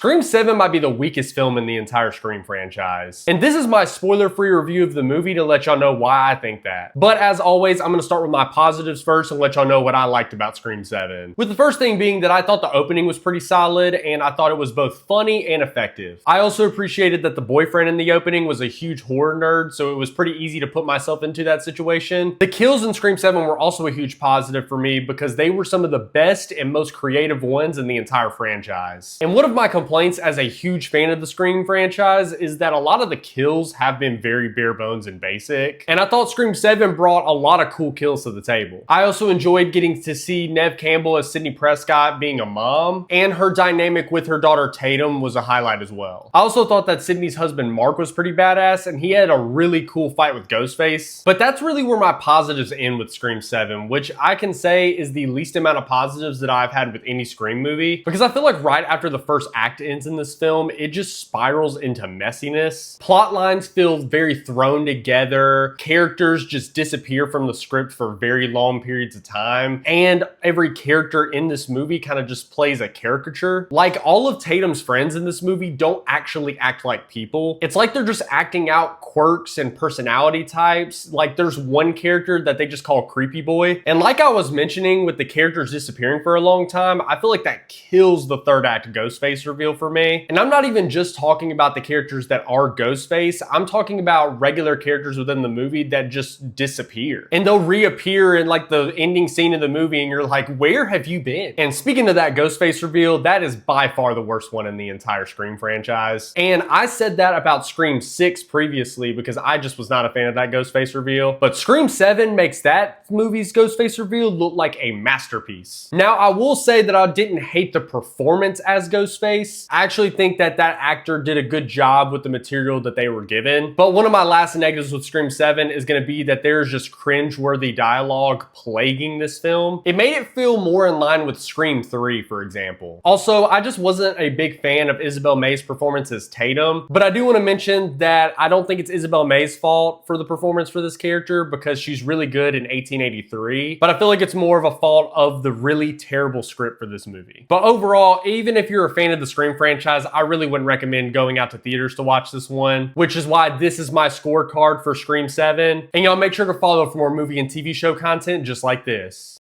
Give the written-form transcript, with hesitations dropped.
Scream 7 might be the weakest film in the entire Scream franchise. And this is my spoiler-free review of the movie to let y'all know why I think that. But as always, I'm gonna start with my positives first and let y'all know what I liked about Scream 7. With the first thing being that I thought the opening was pretty solid and I thought it was both funny and effective. I also appreciated that the boyfriend in the opening was a huge horror nerd, so it was pretty easy to put myself into that situation. The kills in Scream 7 were also a huge positive for me because they were some of the best and most creative ones in the entire franchise. And one of my complaints as a huge fan of the Scream franchise is that a lot of the kills have been very bare bones and basic, and I thought Scream 7 brought a lot of cool kills to the table. I also enjoyed getting to see Neve Campbell as Sidney Prescott being a mom, and her dynamic with her daughter Tatum was a highlight as well. I also thought that Sidney's husband Mark was pretty badass, and he had a really cool fight with Ghostface. But that's really where my positives end with Scream 7, which I can say is the least amount of positives that I've had with any Scream movie, because I feel like right after the first act ends in this film, it just spirals into messiness. Plot lines feel very thrown together, characters just disappear from the script for very long periods of time, and every character in this movie kind of just plays a caricature. Like, all of Tatum's friends in this movie don't actually act like people. It's like they're just acting out quirks and personality types. Like, there's one character that they just call Creepy Boy, and like I was mentioning with the characters disappearing for a long time, I feel like that kills the third act Ghostface reveal for me. And I'm not even just talking about the characters that are Ghostface, I'm talking about regular characters within the movie that just disappear. And they'll reappear in like the ending scene of the movie and you're like, where have you been? And speaking of that Ghostface reveal, that is by far the worst one in the entire Scream franchise. And I said that about Scream 6 previously because I just was not a fan of that Ghostface reveal. But Scream 7 makes that movie's Ghostface reveal look like a masterpiece. Now, I will say that I didn't hate the performance as Ghostface. I actually think that that actor did a good job with the material that they were given. But one of my last negatives with Scream 7 is going to be that there's just cringe-worthy dialogue plaguing this film. It made it feel more in line with Scream 3, for example. Also, I just wasn't a big fan of Isabel May's performance as Tatum, but I do want to mention that I don't think it's Isabel May's fault for the performance for this character because she's really good in 1883, but I feel like it's more of a fault of the really terrible script for this movie. But overall, even if you're a fan of the Scream franchise, I really wouldn't recommend going out to theaters to watch this one, which is why this is my scorecard for Scream 7. And y'all make sure to follow for more movie and TV show content just like this.